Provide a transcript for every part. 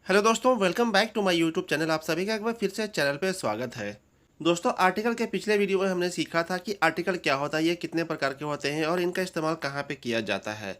Hello दोस्तों, welcome back to my YouTube channel. आप सभी का एक बार फिर से चैनल पे स्वागत है। दोस्तों, आर्टिकल के पिछले वीडियो में हमने सीखा था कि आर्टिकल क्या होता है, ये कितने प्रकार के होते हैं और इनका इस्तेमाल कहाँ पे किया जाता है।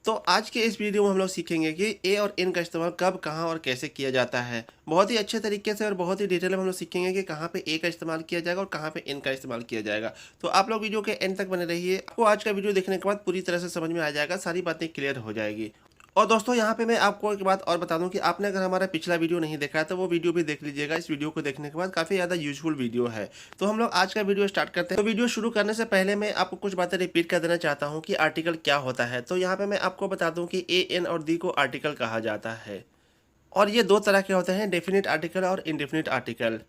तो आज के इस वीडियो में हम लोग सीखेंगे कि ए और इन का इस्तेमाल कब, कहाँ और कैसे किया जाता है। बहुत ही अच्छे तरीके से और बहुत ही डिटेल में हम लोग सीखेंगे कि कहाँ पे ए का इस्तेमाल किया जाएगा और कहाँ पे इन का इस्तेमाल किया जाएगा। तो आप लोग वीडियो के एंड तक बने रहिए। आपको आज का वीडियो देखने के बाद पूरी तरह से समझ में आ जाएगा, सारी बातें क्लियर हो जाएगी। और दोस्तों, यहाँ पे मैं आपको एक बात और बता दूं कि आपने अगर हमारा पिछला वीडियो नहीं देखा है तो वो वीडियो भी देख लीजिएगा। इस वीडियो को देखने के बाद काफ़ी ज़्यादा यूजफुल वीडियो है। तो हम लोग आज का वीडियो स्टार्ट करते हैं। तो वीडियो शुरू करने से पहले मैं आपको कुछ बातें रिपीट कर देना चाहता हूँ कि आर्टिकल क्या होता है। तो यहाँ पे मैं आपको बता दूँ कि ए, एन और दी को आर्टिकल कहा जाता है। और ये दो तरह के होते हैं, डेफिनेट आर्टिकल और इनडेफिनेट आर्टिकल।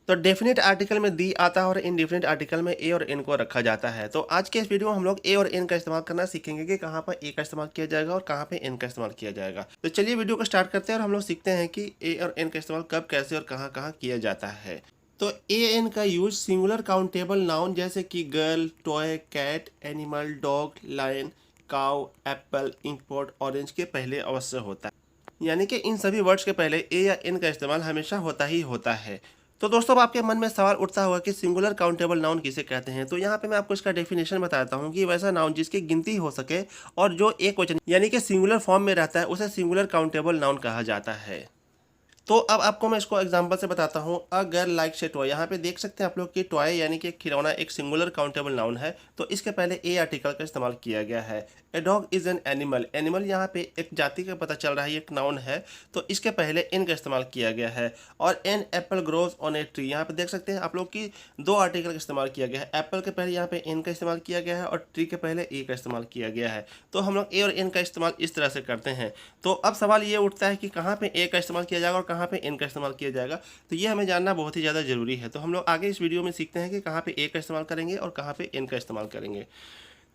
तो डेफिनेट आर्टिकल में दी आता है और इनडेफिनेट आर्टिकल में ए और एन को रखा जाता है। तो आज के इस वीडियो में हम लोग ए और एन का इस्तेमाल करना सीखेंगे कि कहाँ पर ए का इस्तेमाल किया जाएगा और कहाँ पे एन का इस्तेमाल किया जाएगा। तो चलिए वीडियो को स्टार्ट करते हैं और हम लोग सीखते हैं कि ए और एन का इस्तेमाल कब, कैसे और कहाँ कहाँ किया जाता है। तो ए एन का यूज सिंगुलर काउंटेबल नाउन जैसे कि girl, toy, cat, animal, dog, lion, cow, apple, inkpot, orange के पहले अवश्य होता है। यानी कि इन सभी वर्ड्स के पहले ए या एन का इस्तेमाल हमेशा होता ही होता है। तो दोस्तों, अब आपके मन में सवाल उठता होगा कि सिंगुलर काउंटेबल नाउन किसे कहते हैं। तो यहाँ पे मैं आपको इसका डेफिनेशन बताता हूँ कि वैसा नाउन जिसकी गिनती हो सके और जो एक वचन यानी कि सिंगुलर फॉर्म में रहता है उसे सिंगुलर काउंटेबल नाउन कहा जाता है। तो अब आपको मैं इसको एग्जांपल से बताता हूँ। A girl likes A toy, यहाँ पे देख सकते हैं आप लोग कि टॉय यानी कि खिलौना एक सिंगुलर काउंटेबल नाउन है। तो इसके पहले ए आर्टिकल का इस्तेमाल किया गया है। A dog is an animal, animal यहाँ पे एक जाति का पता चल रहा है, एक नाउन है। तो इसके पहले इन का इस्तेमाल किया गया है। और an apple grows on a tree, यहाँ पे देख सकते हैं आप लोग कि दो आर्टिकल का इस्तेमाल किया गया है। एप्पल के पहले यहाँ पे इन का इस्तेमाल किया गया है और ट्री के पहले ए का इस्तेमाल किया गया है। तो हम लोग ए और इन का इस्तेमाल इस तरह से करते हैं। तो अब सवाल ये उठता है कि कहाँ पे ए का इस्तेमाल किया जाएगा और कहाँ पे इन का इस्तेमाल किया जाएगा। तो ये हमें जानना बहुत ही ज़्यादा ज़रूरी है। तो हम लोग आगे इस वीडियो में सीखते हैं कि कहाँ पे ए का इस्तेमाल करेंगे और कहाँ पे इन का इस्तेमाल करेंगे।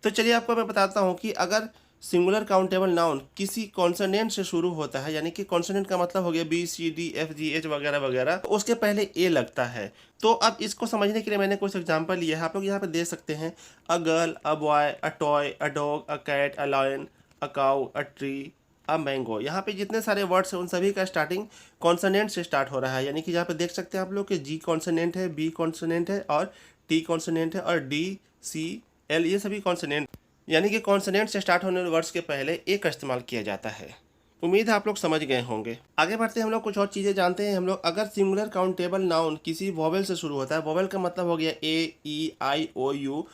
तो चलिए आपको मैं बताता हूँ कि अगर सिंगुलर काउंटेबल नाउन किसी कॉन्सोनेंट से शुरू होता है, यानी कि कॉन्सोनेंट का मतलब हो गया बी, सी, डी, एफ, जी, एच वगैरह वगैरह, तो उसके पहले ए लगता है। तो अब इसको समझने के लिए मैंने कुछ एग्जांपल लिया है, आप लोग यहाँ पे दे सकते हैं। A girl, a boy, a toy, a dog, a cat, a lion, a cow, a tree, a mango. यहाँ पे जितने सारे वर्ड्स हैं उन सभी का स्टार्टिंग कॉन्सोनेंट से स्टार्ट हो रहा है। यानी कि यहाँ पे देख सकते हैं आप लोग कि जी कॉन्सोनेंट है, बी कॉन्सोनेंट है और टी कॉन्सोनेंट है और डी, सी, एल, ये सभी कॉन्सोनेंट, यानी कि कॉन्सोनेंट से स्टार्ट होने वाले वर्ड्स के पहले ए का इस्तेमाल किया जाता है। उम्मीद है आप लोग समझ गए होंगे। आगे बढ़ते हैं, हम लोग कुछ और चीज़ें जानते हैं। हम लोग अगर सिंगुलर काउंटेबल नाउन किसी वॉवेल से शुरू होता है, वॉवेल का मतलब हो गया ए, ई, आई, ओ, यू।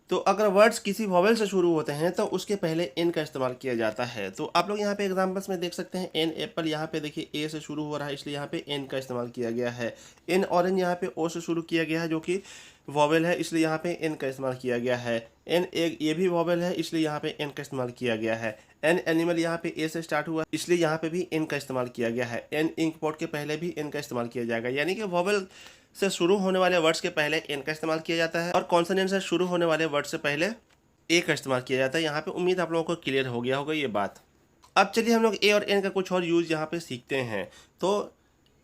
तो अगर वर्ड्स किसी वॉवेल से शुरू होते हैं तो उसके पहले एन का इस्तेमाल किया जाता है। तो आप लोग यहाँ पे एग्जांपल्स में देख सकते हैं। एन एप्पल, यहाँ पे देखिए ए से शुरू हो रहा है इसलिए यहाँ पे एन का इस्तेमाल किया गया है। एन ऑरेंज, यहाँ पे ओ से शुरू किया गया है जो कि वॉवेल है, इसलिए यहाँ पे एन का इस्तेमाल किया गया है। एन एग, ये भी वॉवेल है, इसलिए यहाँ पे एन का इस्तेमाल किया गया है। एन एनिमल, यहाँ पे ए से स्टार्ट हुआ इसलिए यहाँ पे भी एन का इस्तेमाल किया गया है। एन इंक पॉट के पहले भी एन का इस्तेमाल किया जाएगा। यानी कि वॉवेल से शुरू होने वाले वर्ड्स के पहले एन का इस्तेमाल किया जाता है और कॉन्सोनेंट से शुरू होने वाले वर्ड से पहले ए का इस्तेमाल किया जाता है। यहाँ पे उम्मीद आप लोगों को क्लियर हो गया होगा ये बात। अब चलिए हम लोग ए और एन का कुछ और यूज यहाँ पे सीखते हैं। तो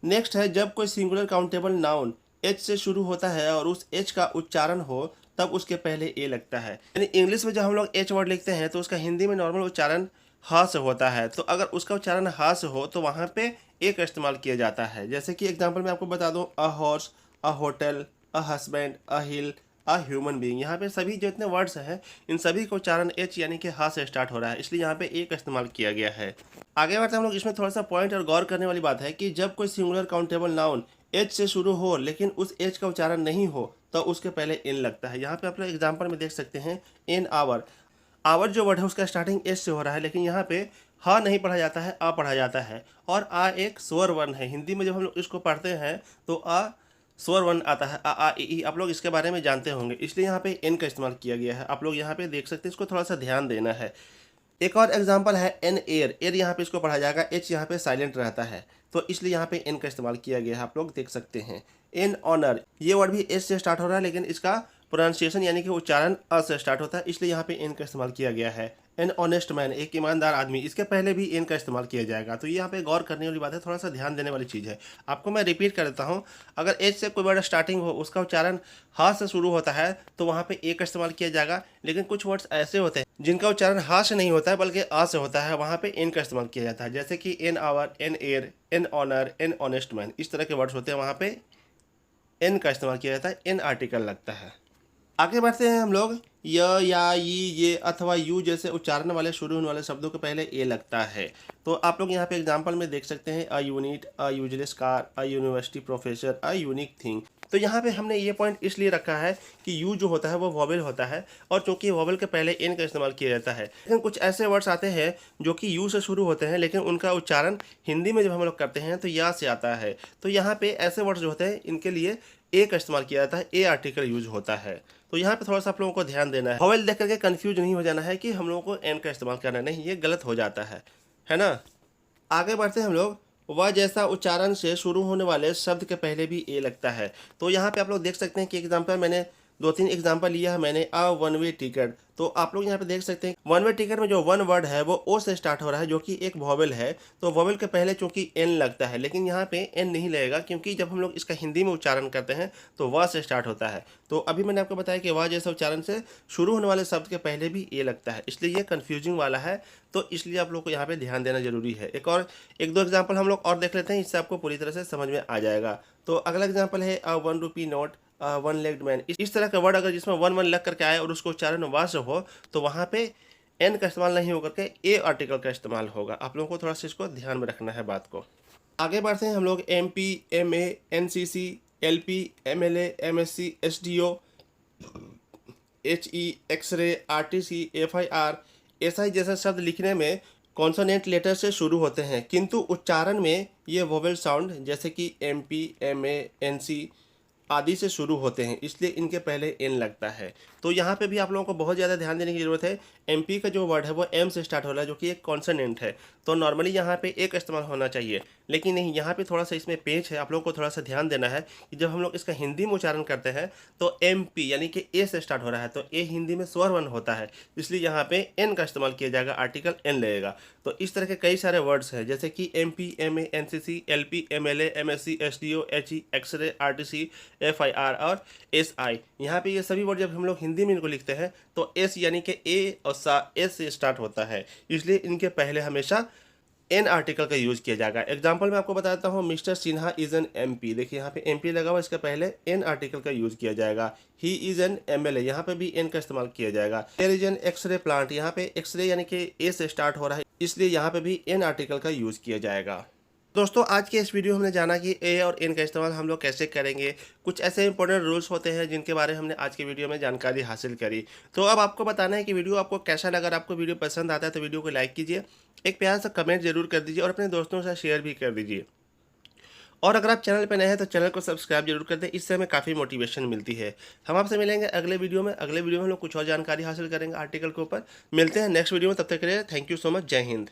नेक्स्ट है, जब कोई सिंगुलर काउंटेबल नाउन एच से शुरू होता है और उस एच का उच्चारण हो तब उसके पहले ए लगता है। यानी इंग्लिश में जब हम लोग एच वर्ड लिखते हैं तो उसका हिंदी में नॉर्मल उच्चारण हा से होता है। तो अगर उसका उच्चारण हा से हो तो वहाँ पे ए का इस्तेमाल किया जाता है। जैसे कि एग्जाम्पल मैं आपको बता दूँ, a horse, a hotel, a husband, a hill, a human being. यहाँ पे सभी जितने वर्ड्स हैं इन सभी का उच्चारण एच यानी कि हा से स्टार्ट हो रहा है, इसलिए यहाँ पे ए का इस्तेमाल किया गया है। आगे बढ़ते हम लोग, इसमें थोड़ा सा पॉइंट और गौर करने वाली बात है कि जब कोई सिंगुलर काउंटेबल नाउन एच से शुरू हो लेकिन उस एच का उच्चारण नहीं हो तो उसके पहले एन लगता है। यहाँ पे आप लोग एग्जाम्पल में देख सकते हैं। एन आवर, आवर जो वर्ड है उसका स्टार्टिंग एच से हो रहा है लेकिन यहाँ पे हा नहीं पढ़ा जाता है, आ पढ़ा जाता है। और आ एक स्वर वर्ण है। हिंदी में जब हम लोग इसको पढ़ते हैं तो आ स्वर वर्ण आता है, आ ई ई। आप लोग इसके बारे में जानते होंगे, इसलिए यहाँ पे एन का इस्तेमाल किया गया है। आप लोग यहाँ पे देख सकते हैं, इसको थोड़ा सा ध्यान देना है। एक और एग्जांपल है एन एयर, एयर यहाँ पे इसको पढ़ा जाएगा, एच यहाँ पे साइलेंट रहता है तो इसलिए यहाँ पे एन का इस्तेमाल किया गया है। आप लोग देख सकते हैं। एन ऑनर, ये वर्ड भी एच से स्टार्ट हो रहा है लेकिन इसका प्रोनाउंसिएशन यानी कि उच्चारण अ से स्टार्ट होता है, इसलिए यहाँ पे एन का इस्तेमाल किया गया है। एन ऑनेस्ट मैन, एक ईमानदार आदमी, इसके पहले भी एन का इस्तेमाल किया जाएगा। तो ये यहाँ पे गौर करने वाली बात है, थोड़ा सा ध्यान देने वाली चीज़ है। आपको मैं रिपीट कर देता हूँ। अगर एच से कोई वर्ड स्टार्टिंग हो, उसका उच्चारण हा से शुरू होता है तो वहाँ पे ए का इस्तेमाल किया जाएगा। लेकिन कुछ वर्ड्स ऐसे होते हैं जिनका उच्चारण हा से नहीं होता है बल्कि आ से होता है, वहाँ पे एन का इस्तेमाल किया जाता है। जैसे कि an hour, an air, an honour, an honest man, इस तरह के वर्ड्स होते हैं, वहाँ पे एन का इस्तेमाल किया जाता है, एन आर्टिकल लगता है। आगे बढ़ते हैं हम लोग। य, या, ये अथवा यू जैसे उच्चारण वाले शुरू होने वाले शब्दों के पहले ए लगता है। तो आप लोग यहाँ पे एग्जाम्पल में देख सकते हैं, a unit, a useless car, a university professor, a unique thing. तो यहाँ पे हमने ये पॉइंट इसलिए रखा है कि यू जो होता है वो वॉवेल होता है, और चूंकि वॉवेल के पहले एन का इस्तेमाल किया जाता है। लेकिन कुछ ऐसे वर्ड्स आते हैं जो कि यू से शुरू होते हैं, लेकिन उनका उच्चारण हिंदी में जब हम लोग करते हैं तो या से आता है। तो यहाँ पे ऐसे वर्ड्स जो होते हैं इनके लिए ए का इस्तेमाल किया जाता है, ए आर्टिकल यूज होता है। तो यहाँ पे थोड़ा सा आप लोगों को ध्यान देना है, वॉवेल देख करके कंफ्यूज नहीं हो जाना है कि हम लोगों को एन का इस्तेमाल करना नहीं, ये गलत हो जाता है ना। आगे बढ़ते हैं हम लोग। वह जैसा उच्चारण से शुरू होने वाले शब्द के पहले भी ए लगता है। तो यहाँ पे आप लोग देख सकते हैं कि एग्जाम्पल मैंने 2-3 एग्जाम्पल लिया है मैंने। अ वन वे टिकट, तो आप लोग यहाँ पे देख सकते हैं वन वे टिकट में जो वन वर्ड है वो ओ से स्टार्ट हो रहा है, जो कि एक वॉवेल है। तो वॉवेल के पहले चूंकि एन लगता है, लेकिन यहाँ पे एन नहीं लगेगा, क्योंकि जब हम लोग इसका हिंदी में उच्चारण करते हैं तो वह से स्टार्ट होता है। तो अभी मैंने आपको बताया कि वह जैसा उच्चारण से शुरू होने वाले शब्द के पहले भी ए लगता है, इसलिए ये कन्फ्यूजिंग वाला है। तो इसलिए आप लोग को यहाँ पे ध्यान देना जरूरी है। एक दो एग्जाम्पल हम लोग और देख लेते हैं, इससे आपको पूरी तरह से समझ में आ जाएगा। तो अगला एग्जाम्पल है अ 1 rupee note, one legged man. इस तरह का वर्ड अगर जिसमें वन वन लग करके आए और उसको उच्चारण वा से हो, तो वहाँ पे एन का इस्तेमाल नहीं होकर के ए आर्टिकल का इस्तेमाल होगा। आप लोगों को थोड़ा सा इसको ध्यान में रखना है बात को। आगे बढ़ते हैं हम लोग। M P, M A, N C C, L P, M L A, M S C, S D O, H E, X ray, R T C, F I R, S I जैसे शब्द लिखने में कॉन्सोनेंट लेटर से शुरू होते हैं, किंतु उच्चारण में ये वोवेल साउंड जैसे कि M P, M A, N C आदि से शुरू होते हैं, इसलिए इनके पहले एन लगता है। तो यहाँ पे भी आप लोगों को बहुत ज़्यादा ध्यान देने की ज़रूरत है। एमपी का जो वर्ड है वो एम से स्टार्ट हो रहा है, जो कि एक कॉन्सोनेंट है। तो नॉर्मली यहाँ पे ए का इस्तेमाल होना चाहिए, लेकिन नहीं, यहाँ पे थोड़ा सा इसमें पेच है। आप लोगों को थोड़ा सा ध्यान देना है कि जब हम लोग इसका हिंदी में उच्चारण करते हैं तो एम पी यानी कि ए से स्टार्ट हो रहा है, तो ए हिंदी में स्वर वर्ण होता है, इसलिए यहाँ पे एन का इस्तेमाल किया जाएगा, आर्टिकल एन लगेगा। तो इस तरह के कई सारे वर्ड्स हैं, जैसे कि M P, M A, N C C, L P, M L A, M S C, S D O, H E, X ray, R T C, F I R और एस आई। यहाँ पे ये सभी वर्ड जब हम लोग हिंदी में इनको लिखते हैं तो एस यानी कि ए और सा एस से स्टार्ट होता है, इसलिए इनके पहले हमेशा एन आर्टिकल का यूज किया जाएगा। एग्जाम्पल मैं आपको बताता हूँ, mister Sinha is an MP. देखिए यहाँ पे एमपी लगा हुआ, इसके पहले एन आर्टिकल का यूज किया जाएगा। ही इज एन एमएलए, यहाँ पे भी एन का इस्तेमाल किया जाएगा। There is an X ray plant, यहाँ पे एक्सरे यानी कि ए से स्टार्ट हो रहा है, इसलिए यहाँ पे भी एन आर्टिकल का यूज किया जाएगा। दोस्तों आज के इस वीडियो में हमने जाना कि ए और एन का इस्तेमाल हम लोग कैसे करेंगे। कुछ ऐसे इंपॉर्टेंट रूल्स होते हैं जिनके बारे में हमने आज के वीडियो में जानकारी हासिल करी। तो अब आपको बताना है कि वीडियो आपको कैसा लगा। अगर आपको वीडियो पसंद आता है तो वीडियो को लाइक कीजिए, एक प्यार सा कमेंट जरूर कर दीजिए और अपने दोस्तों से शेयर भी कर दीजिए। और अगर आप चैनल पर नए हैं तो चैनल को सब्सक्राइब जरूर कर दें, इससे हमें काफ़ी मोटिवेशन मिलती है। हम आपसे मिलेंगे अगले वीडियो में। अगले वीडियो में हम लोग कुछ और जानकारी हासिल करेंगे आर्टिकल के ऊपर। मिलते हैं नेक्स्ट वीडियो में, तब तक के लिए थैंक यू सो मच। जय हिंद।